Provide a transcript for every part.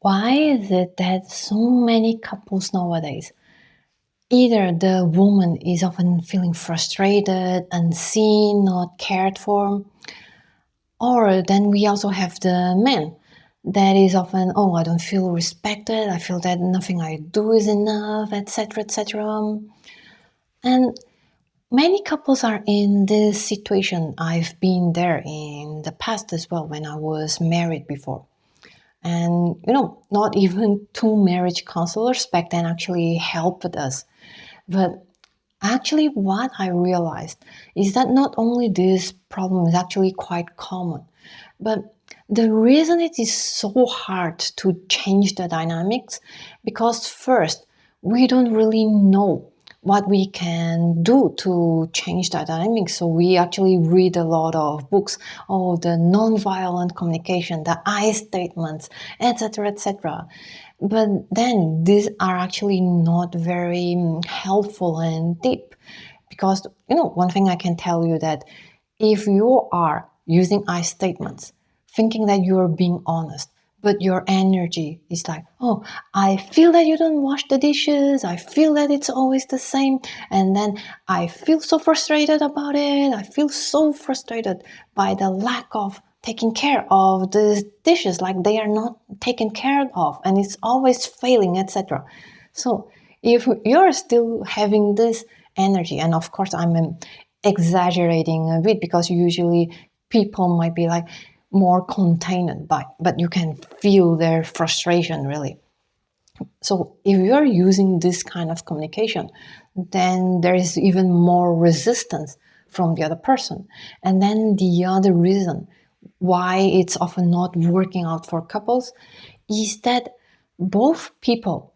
Why is it that so many couples nowadays, either the woman is often feeling frustrated, unseen, not cared for, or then we also have the man that is often, oh, I don't feel respected, I feel that nothing I do is enough, etc., etc. And many couples are in this situation. I've been there in the past as well when I was married before. And, not even two marriage counselors back then actually helped us. But actually, what I realized is that not only this problem is actually quite common, but the reason it is so hard to change the dynamics, because first, we don't really know what we can do to change the dynamics. So we actually read a lot of books, the non-violent communication, the I statements, etc., etc. But then these are actually not very helpful and deep, because one thing I can tell you that if you are using I statements, thinking that you're being honest, but your energy is like, oh, I feel that you don't wash the dishes, I feel that it's always the same, and then I feel so frustrated about it, I feel so frustrated by the lack of taking care of the dishes, like they are not taken care of, and it's always failing, etc. So if you're still having this energy, and of course I'm exaggerating a bit because usually people might be like more contained but you can feel their frustration really. So if you're using this kind of communication, then there is even more resistance from the other person. And then the other reason why it's often not working out for couples is that both people,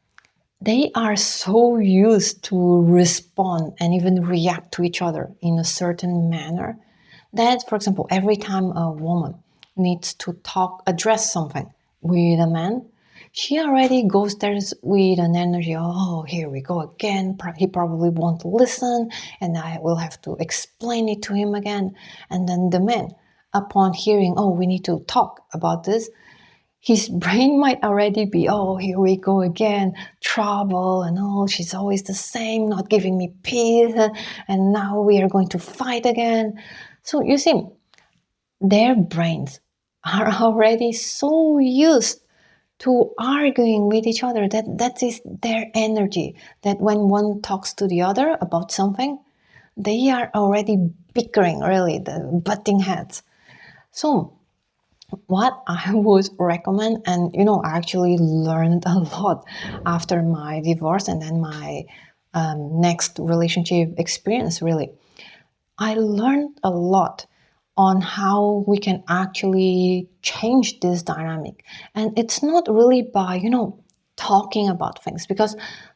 they are so used to respond and even react to each other in a certain manner that, for example, every time a woman needs to address something with a man, she already goes there with an energy, oh, here we go again. He probably won't listen, and I will have to explain it to him again. And then the man, upon hearing, oh, we need to talk about this, his brain might already be, oh, here we go again, trouble, and oh, she's always the same, not giving me peace, and now we are going to fight again. So you see, their brains are already so used to arguing with each other that is their energy, that when one talks to the other about something, they are already bickering, really, the butting heads. So what I would recommend, and I actually learned a lot after my divorce and then my next relationship experience, really. I learned a lot on how we can actually change this dynamic. And it's not really by, talking about things, because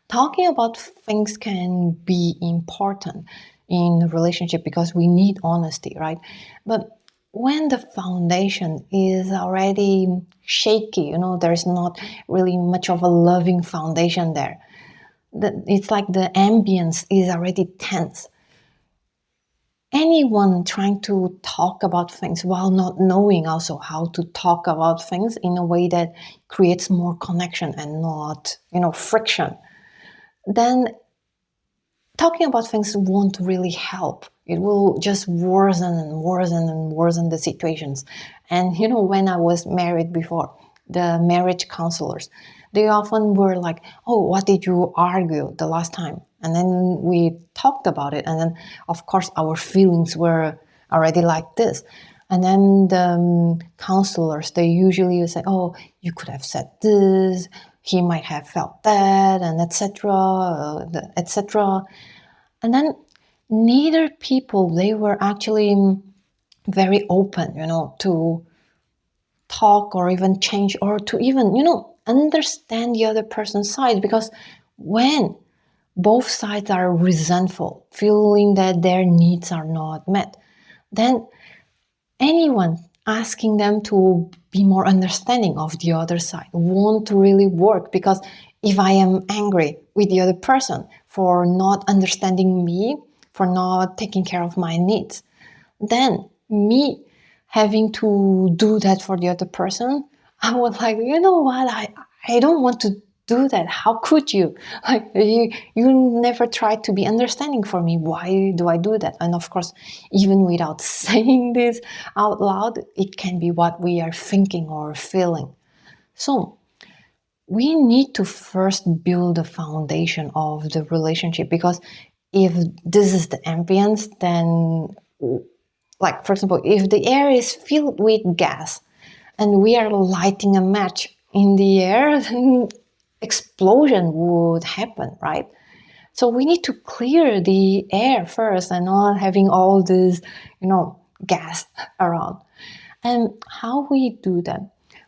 talking about things can be important in a relationship because we need honesty, right? But when the foundation is already shaky, there's not really much of a loving foundation there. It's like the ambience is already tense. Anyone trying to talk about things while not knowing also how to talk about things in a way that creates more connection and not, friction, then talking about things won't really help. It will just worsen and worsen and worsen the situations. And when I was married before, the marriage counselors, they often were like, oh, what did you argue the last time? And then we talked about it. And then, of course, our feelings were already like this. And then the counselors, they usually say, oh, you could have said this, he might have felt that, and etc., etc. And then neither people, they were actually very open, to talk or even change or to even, understand the other person's side. Because when both sides are resentful, feeling that their needs are not met, then anyone asking them to be more understanding of the other side won't really work. Because if I am angry with the other person for not understanding me, for not taking care of my needs, then me having to do that for the other person, I was like, you know what, I don't want to do that. How could you? Like you never tried to be understanding for me. Why do I do that? And of course, even without saying this out loud, it can be what we are thinking or feeling. So we need to first build the foundation of the relationship, because if this is the ambience, then, like, for example, if the air is filled with gas and we are lighting a match in the air, then explosion would happen, right? So we need to clear the air first and not having all this, gas around. And how we do that?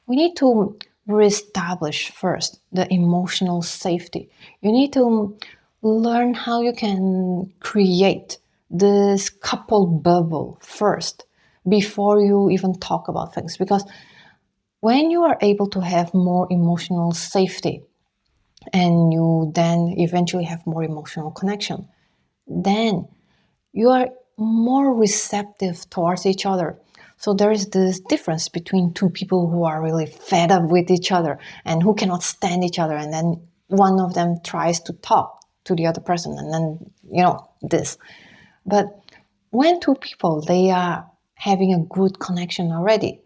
We need to reestablish first the emotional safety. You need to learn how you can create this couple bubble first before you even talk about things. Because when you are able to have more emotional safety and you then eventually have more emotional connection, then you are more receptive towards each other. So there is this difference between two people who are really fed up with each other and who cannot stand each other, and then one of them tries to talk to the other person, and then this. But when two people, they are having a good connection already,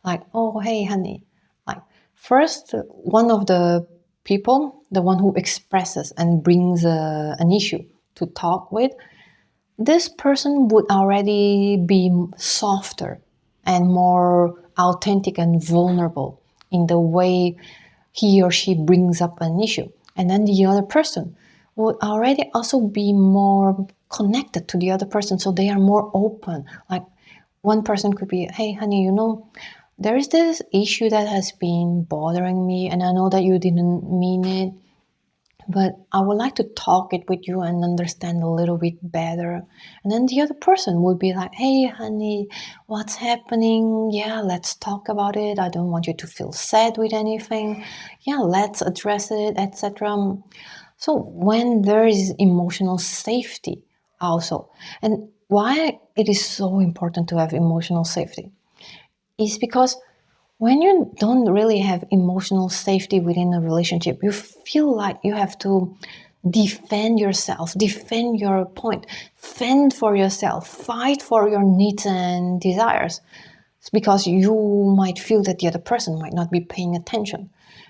like, oh hey honey, like, first one of the people, the one who expresses and brings an issue to talk with, this person would already be softer and more authentic and vulnerable in the way he or she brings up an issue. And then the other person would already also be more connected to the other person, so they are more open. Like, one person could be, hey honey, there is this issue that has been bothering me, and I know that you didn't mean it, but I would like to talk it with you and understand a little bit better. And then the other person would be like, hey, honey, what's happening? Yeah, let's talk about it. I don't want you to feel sad with anything. Yeah, let's address it, etc. So when there is emotional safety also, and why it is so important to have emotional safety is because when you don't really have emotional safety within a relationship, you feel like you have to defend yourself, defend your point, fend for yourself, fight for your needs and desires. It's because you might feel that the other person might not be paying attention.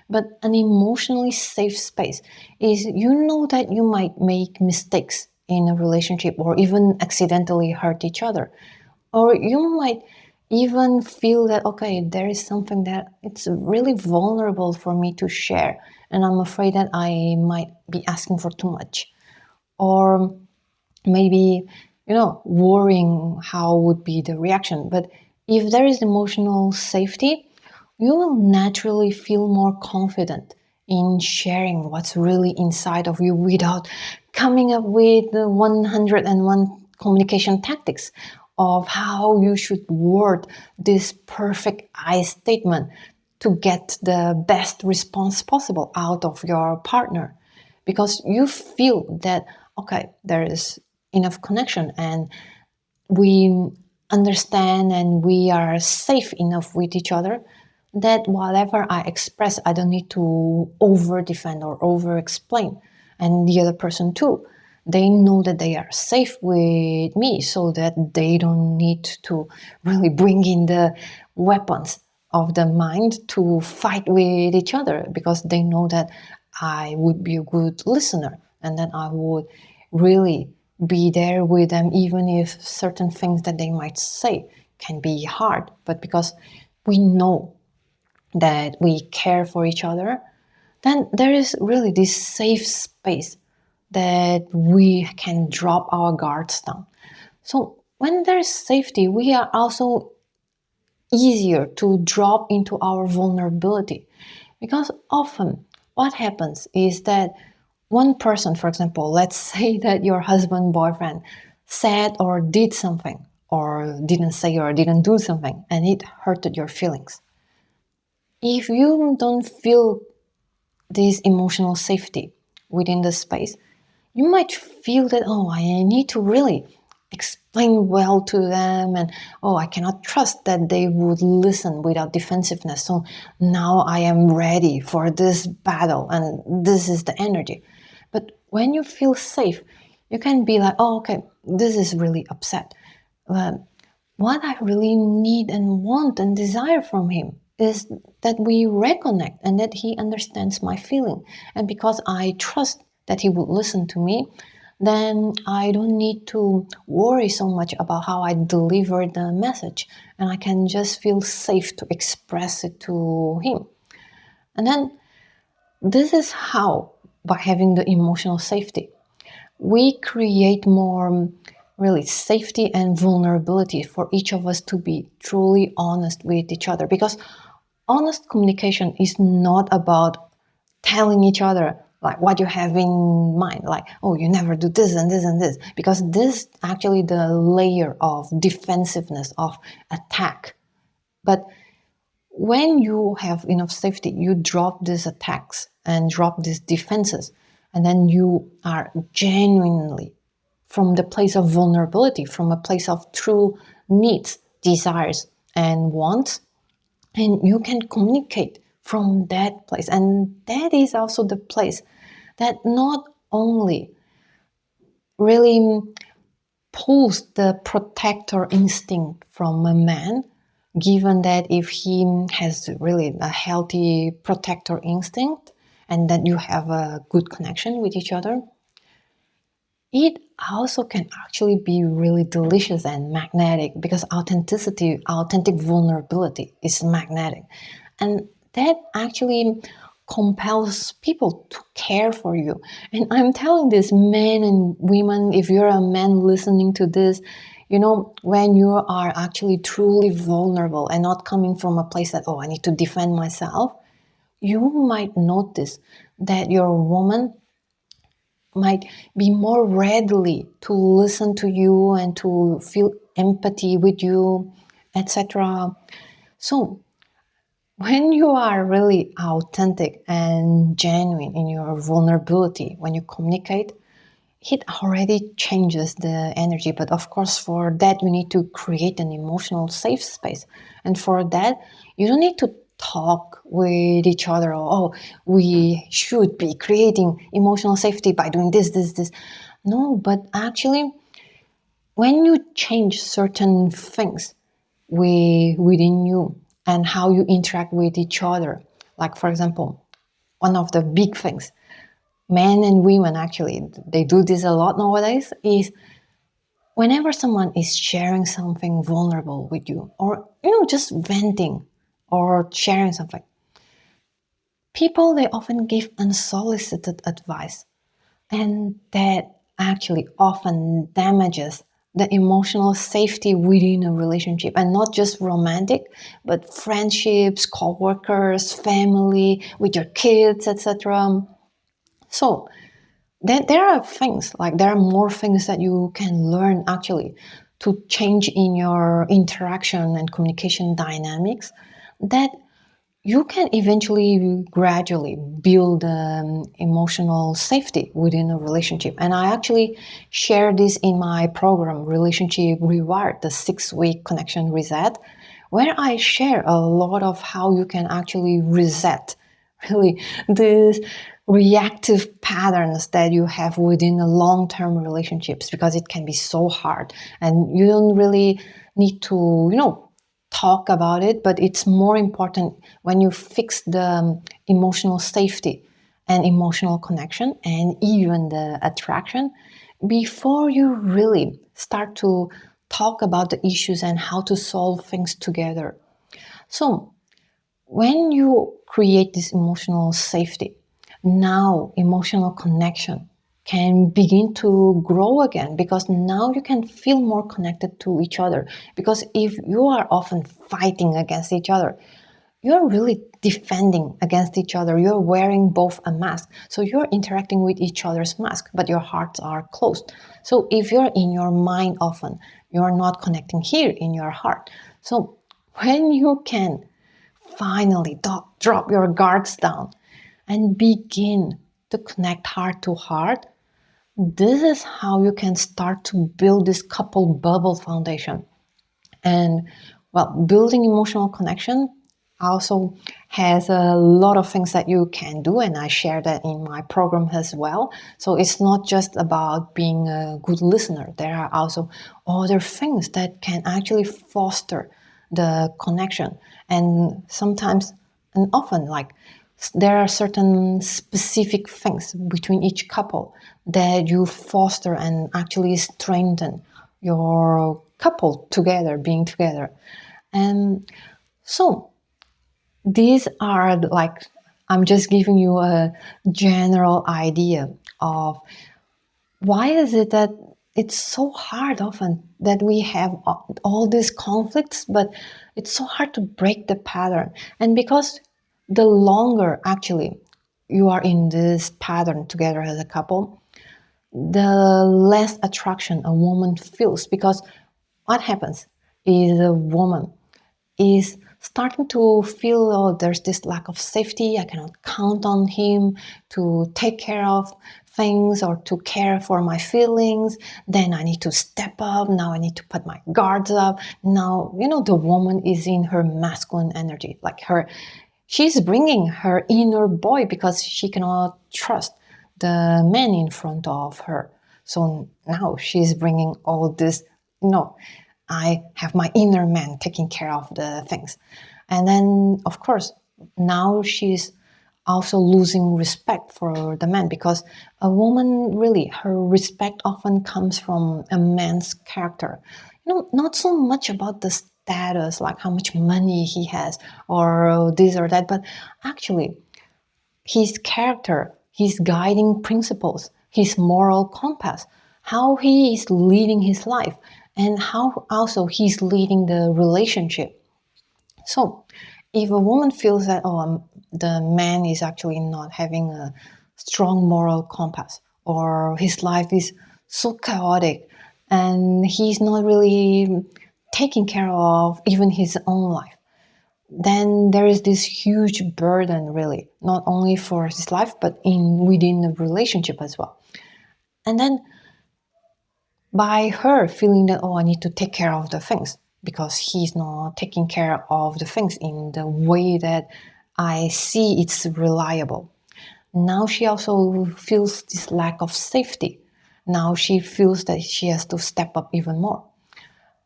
But an emotionally safe space is, that you might make mistakes in a relationship or even accidentally hurt each other. Or you might even feel that, okay, there is something that it's really vulnerable for me to share, and I'm afraid that I might be asking for too much. Or maybe, worrying how would be the reaction. But if there is emotional safety, you will naturally feel more confident in sharing what's really inside of you without coming up with the 101 communication tactics of how you should word this perfect I statement to get the best response possible out of your partner, because you feel that, okay, there is enough connection and we understand and we are safe enough with each other that whatever I express, I don't need to over defend or over explain. And the other person too, they know that they are safe with me, so that they don't need to really bring in the weapons of the mind to fight with each other, because they know that I would be a good listener and that I would really be there with them, even if certain things that they might say can be hard. But because we know that we care for each other, then there is really this safe space that we can drop our guards down. So when there's safety, we are also easier to drop into our vulnerability. Because often what happens is that one person, for example, let's say that your husband, boyfriend said or did something, or didn't say or didn't do something, and it hurted your feelings. If you don't feel this emotional safety within the space, you might feel that, oh, I need to really explain well to them, and oh, I cannot trust that they would listen without defensiveness, so now I am ready for this battle and this is the energy. But when you feel safe, you can be like, oh, okay, this is really upset. What I really need and want and desire from him is that we reconnect and that he understands my feeling. And because I trust that he would listen to me, then I don't need to worry so much about how I deliver the message. And I can just feel safe to express it to him. And then this is how, by having the emotional safety, we create more really safety and vulnerability for each of us to be truly honest with each other, because honest communication is not about telling each other like what you have in mind, like, oh, you never do this and this and this, because this actually the layer of defensiveness, of attack. But when you have enough safety, you drop these attacks and drop these defenses, and then you are genuinely from the place of vulnerability, from a place of true needs, desires, and wants, and you can communicate from that place. And that is also the place that not only really pulls the protector instinct from a man, given that if he has really a healthy protector instinct and that you have a good connection with each other, it also can actually be really delicious and magnetic, because authenticity, authentic vulnerability is magnetic. And that actually compels people to care for you. And I'm telling this, men and women, if you're a man listening to this, you know, when you are actually truly vulnerable and not coming from a place that, oh, I need to defend myself, you might notice that your woman might be more readily to listen to you and to feel empathy with you, etc. So, when you are really authentic and genuine in your vulnerability, when you communicate, it already changes the energy. But of course, for that, you need to create an emotional safe space. And for that, you don't need to talk with each other. Oh, we should be creating emotional safety by doing this, this, this. No, but actually, when you change certain things within you and how you interact with each other, like for example, one of the big things, men and women actually, they do this a lot nowadays, is whenever someone is sharing something vulnerable with you, or just venting or sharing something, people, they often give unsolicited advice, and that actually often damages the emotional safety within a relationship, and not just romantic, but friendships, co-workers, family, with your kids, etc. So there are things, like there are more things that you can learn actually to change in your interaction and communication dynamics, that you can eventually gradually build emotional safety within a relationship. And I actually share this in my program, Relationship Reward, the 6-week connection reset, where I share a lot of how you can actually reset really these reactive patterns that you have within a long-term relationships, because it can be so hard and you don't really need to talk about it, but it's more important when you fix the emotional safety and emotional connection and even the attraction before you really start to talk about the issues and how to solve things together. So when you create this emotional safety, now emotional connection can begin to grow again, because now you can feel more connected to each other. Because if you are often fighting against each other, you're really defending against each other. You're wearing both a mask. So you're interacting with each other's mask, but your hearts are closed. So if you're in your mind often, you're not connecting here in your heart. So when you can finally drop your guards down and begin to connect heart to heart, This is how you can start to build this couple bubble foundation. And well, building emotional connection also has a lot of things that you can do, and I share that in my program as well. So it's not just about being a good listener. There are also other things that can actually foster the connection. And sometimes and often, like, there are certain specific things between each couple that you foster and actually strengthen your couple together, being together. And so these are like, I'm just giving you a general idea of why is it that it's so hard often that we have all these conflicts, but it's so hard to break the pattern. And because the longer actually you are in this pattern together as a couple, the less attraction a woman feels. Because what happens is a woman is starting to feel, oh, there's this lack of safety. I cannot count on him to take care of things or to care for my feelings. Then I need to step up. Now I need to put my guards up. Now, the woman is in her masculine energy, like she's bringing her inner boy because she cannot trust the man in front of her. So now she's bringing all this, no, I have my inner man taking care of the things. And then, of course, now she's also losing respect for the man, because a woman, really, her respect often comes from a man's character. Not so much about the status, like how much money he has or this or that, but actually his character, his guiding principles, his moral compass, how he is leading his life, and how also he's leading the relationship. So, if a woman feels that, the man is actually not having a strong moral compass, or his life is so chaotic, and he's not really taking care of even his own life, then there is this huge burden, really, not only for his life, but within the relationship as well. And then by her feeling that, I need to take care of the things because he's not taking care of the things in the way that I see it's reliable. Now she also feels this lack of safety. Now she feels that she has to step up even more.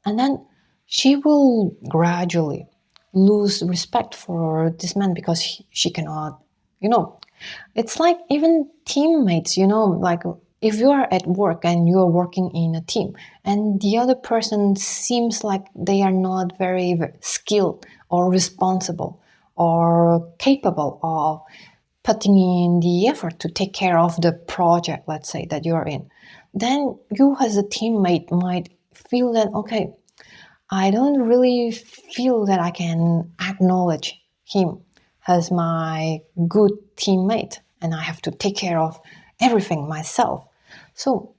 And then she will gradually lose respect for this man because she cannot, you know, it's like even teammates, like if you are at work and you are working in a team and the other person seems like they are not very skilled or responsible or capable of putting in the effort to take care of the project, let's say, that you're in, then you as a teammate might feel that, okay, I don't really feel that I can acknowledge him as my good teammate, and I have to take care of everything myself. So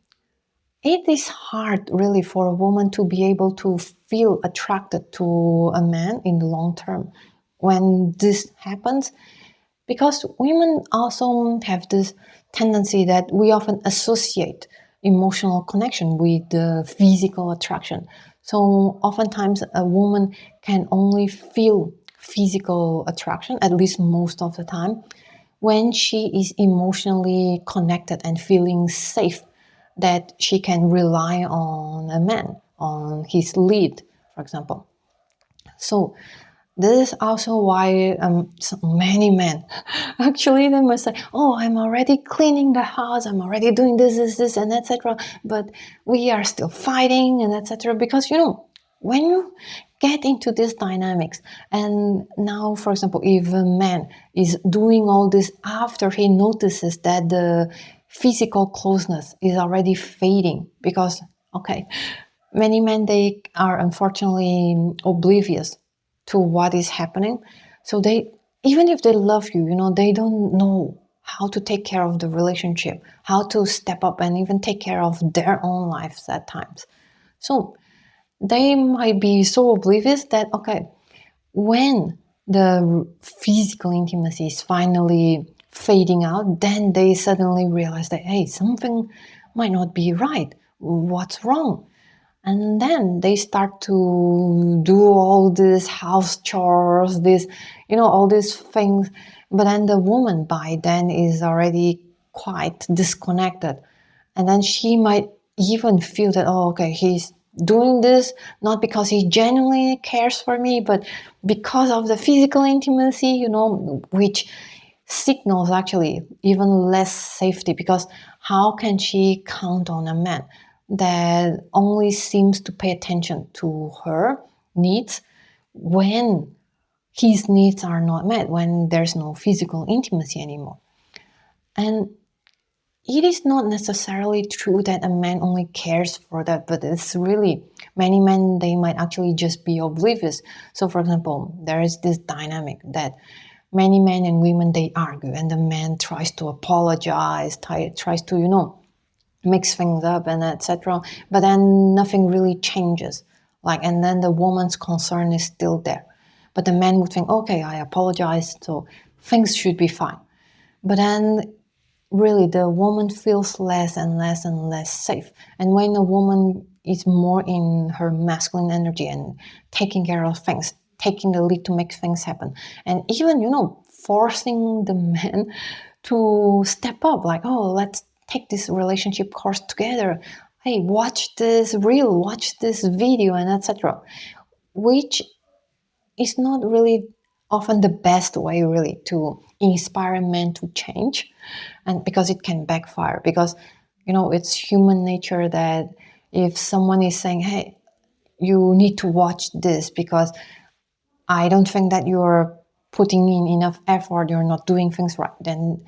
it is hard, really, for a woman to be able to feel attracted to a man in the long term when this happens, because women also have this tendency that we often associate emotional connection with the physical attraction. So oftentimes a woman can only feel physical attraction, at least most of the time, when she is emotionally connected and feeling safe, that she can rely on a man, on his lead, for example. So this is also why so many men actually they must say, "Oh, I'm already cleaning the house. I'm already doing this, and etc." But we are still fighting and etc. Because when you get into these dynamics, and now, for example, if a man is doing all this after he notices that the physical closeness is already fading, because okay, many men, they are unfortunately oblivious to what is happening. So they, even if they love you, they don't know how to take care of the relationship, how to step up and even take care of their own lives at times. So they might be so oblivious that, okay, when the physical intimacy is finally fading out, then they suddenly realize that, hey, something might not be right. What's wrong? And then they start to do all these house chores, this, all these things. But then the woman by then is already quite disconnected. And then she might even feel that, oh, okay, he's doing this not because he genuinely cares for me, but because of the physical intimacy, which signals actually even less safety, because how can she count on a man that only seems to pay attention to her needs when his needs are not met, when there's no physical intimacy anymore? And it is not necessarily true that a man only cares for that, but it's really many men, they might actually just be oblivious. So for example, there is this dynamic that many men and women, they argue, and the man tries to apologize, tries to, mix things up and etc. But then nothing really changes. And then the woman's concern is still there. But the man would think, okay, I apologize, so things should be fine. But then really the woman feels less and less and less safe. And when a woman is more in her masculine energy and taking care of things, taking the lead to make things happen, and even, forcing the man to step up, like, oh, let's take this relationship course together. Hey, watch this reel, watch this video, and etc. Which is not really often the best way, really, to inspire men to change, and because it can backfire. Because it's human nature that if someone is saying, hey, you need to watch this because I don't think that you're putting in enough effort, you're not doing things right, then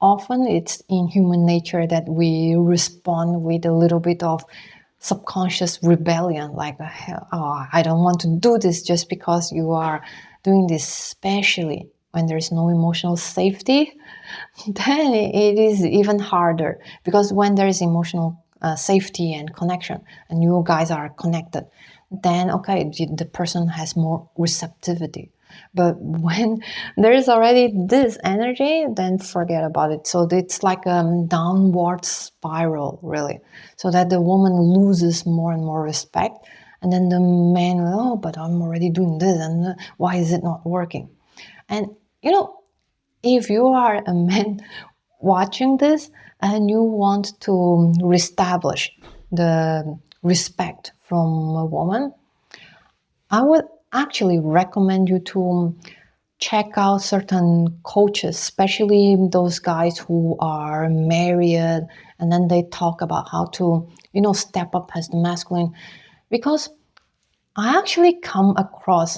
often it's in human nature that we respond with a little bit of subconscious rebellion, like, oh, I don't want to do this just because you are doing this, especially when there's no emotional safety. Then it is even harder, because when there is emotional safety and connection, and you guys are connected, then okay, the person has more receptivity. But when there is already this energy, then forget about it. So it's like a downward spiral, really, so that the woman loses more and more respect, and then the man, oh, but I'm already doing this, and why is it not working? And if you are a man watching this and you want to reestablish the respect from a woman, I would actually recommend you to check out certain coaches, especially those guys who are married, and then they talk about how to, step up as the masculine. Because I actually come across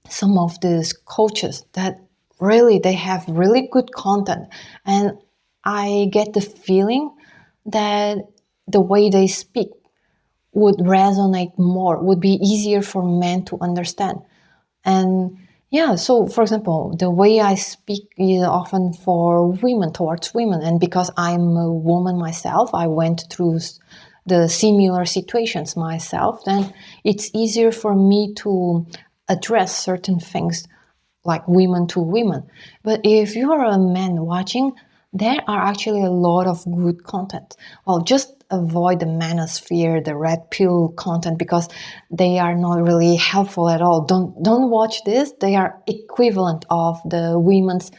some of these coaches that really, they have really good content, and I get the feeling that the way they speak would resonate more, would be easier for men to understand. And yeah, so for example, the way I speak is often for women, towards women, and because I'm a woman myself, I went through the similar situations myself, then it's easier for me to address certain things like women to women. But if you are a man watching, there are actually a lot of good content. Well, just avoid the manosphere, the red pill content, because they are not really helpful at all. Don't watch this. They are equivalent of the women's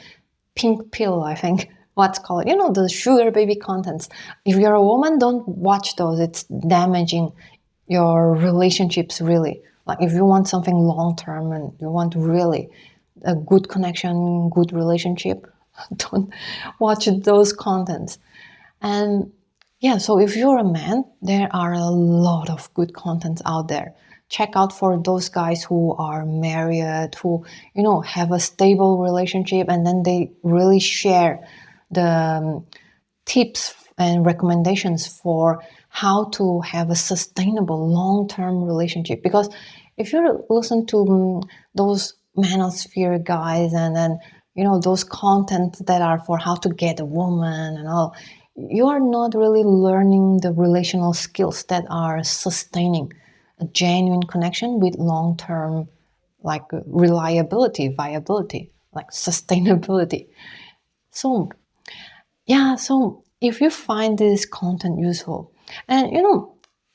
pink pill, I think. What's called, the sugar baby contents. If you're a woman, don't watch those. It's damaging your relationships, really. Like, if you want something long term and you want really a good connection, good relationship, don't watch those contents. And yeah, so if you're a man, there are a lot of good contents out there. Check out for those guys who are married, who, have a stable relationship, and then they really share the tips and recommendations for how to have a sustainable long-term relationship. Because if you listen to those manosphere guys, and then those content that are for how to get a woman and all, you are not really learning the relational skills that are sustaining a genuine connection with long-term, like, reliability, viability, like sustainability. So yeah, so if you find this content useful, and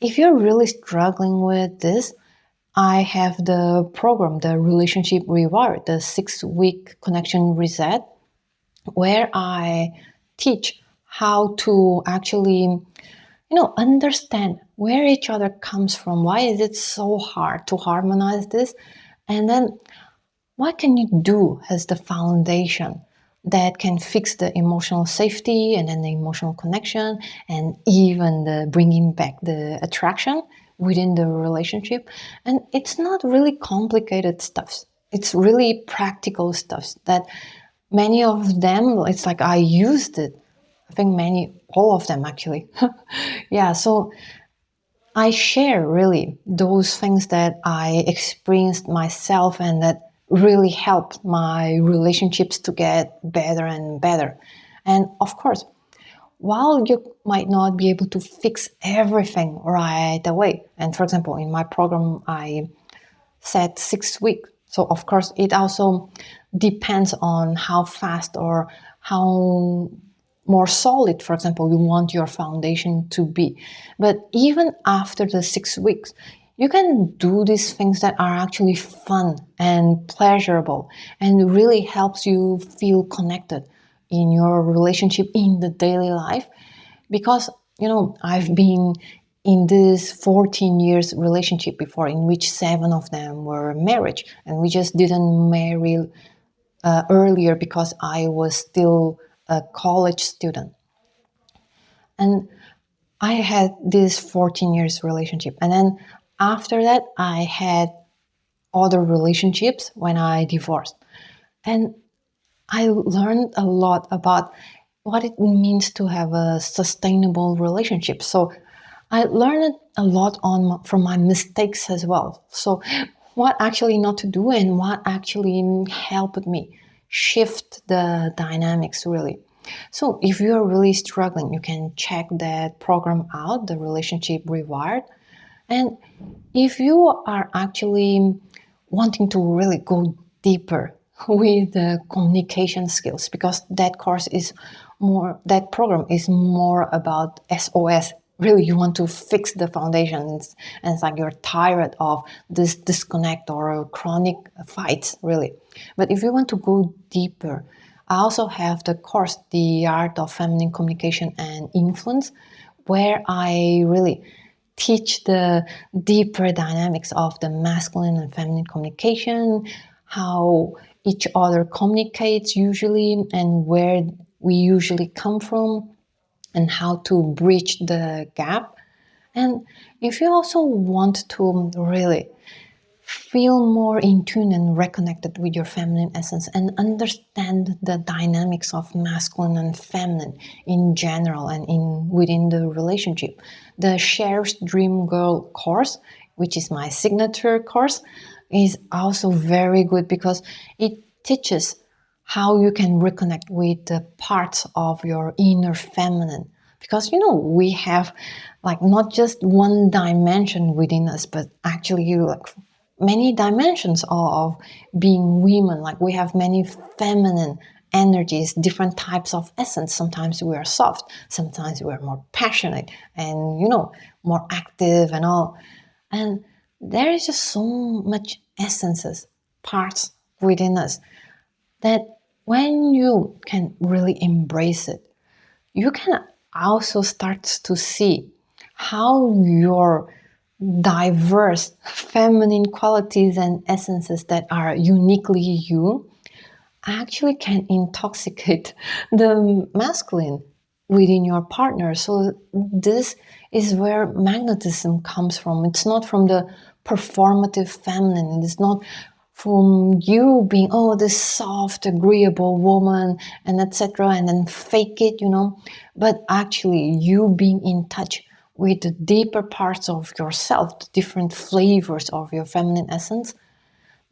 if you're really struggling with this, I have the program, the Relationship Reward, the 6-week connection reset, where I teach how to actually, understand where each other comes from. Why is it so hard to harmonize this? And then what can you do as the foundation that can fix the emotional safety and then the emotional connection and even the bringing back the attraction within the relationship? And it's not really complicated stuff. It's really practical stuff that many of them, it's like I used it. I think all of them actually. Yeah, so I share really those things that I experienced myself and that really helped my relationships to get better and better. And of course, while you might not be able to fix everything right away, and for example, in my program, I set 6 weeks. So of course, it also depends on how fast or how more solid, for example, you want your foundation to be. But even after the 6 weeks, you can do these things that are actually fun and pleasurable and really helps you feel connected in your relationship in the daily life. Because I've been in this 14 years relationship before, in which 7 of them were marriage, and we just didn't marry earlier because I was still a college student. And I had this 14 years relationship, and then after that I had other relationships when I divorced. And I learned a lot about what it means to have a sustainable relationship. So I learned a lot from my mistakes as well. So what actually not to do and what actually helped me shift the dynamics really. So if you're really struggling, you can check that program out, the Relationship Reward. And if you are actually wanting to really go deeper with the communication skills, because that program is more about SOS. Really, you want to fix the foundations, and it's like you're tired of this disconnect or chronic fights, really. But if you want to go deeper, I also have the course, The Art of Feminine Communication and Influence, where I really teach the deeper dynamics of the masculine and feminine communication, how each other communicates usually, and where we usually come from, and how to bridge the gap. And if you also want to really feel more in tune and reconnected with your feminine essence and understand the dynamics of masculine and feminine in general and within the relationship, the Cher's Dream Girl course, which is my signature course, is also very good because it teaches how you can reconnect with the parts of your inner feminine. Because we have like not just one dimension within us, but actually like many dimensions of being women. Like we have many feminine energies, different types of essence. Sometimes we are soft, sometimes we are more passionate and more active and all. And there is just so much essences, parts within us that when you can really embrace it, you can also start to see how your diverse feminine qualities and essences that are uniquely you actually can intoxicate the masculine within your partner. So this is where magnetism comes from. It's not from the performative feminine. It's not from you being this soft, agreeable woman and etc. and then fake it, but actually you being in touch with the deeper parts of yourself, the different flavors of your feminine essence.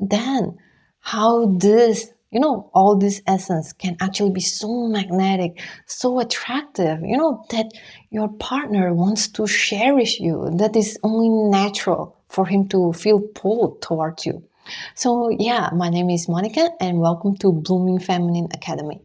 Then how this all this essence can actually be so magnetic, so attractive, that your partner wants to cherish you, that is only natural for him to feel pulled towards you. So yeah, my name is Monica and welcome to Blooming Feminine Academy.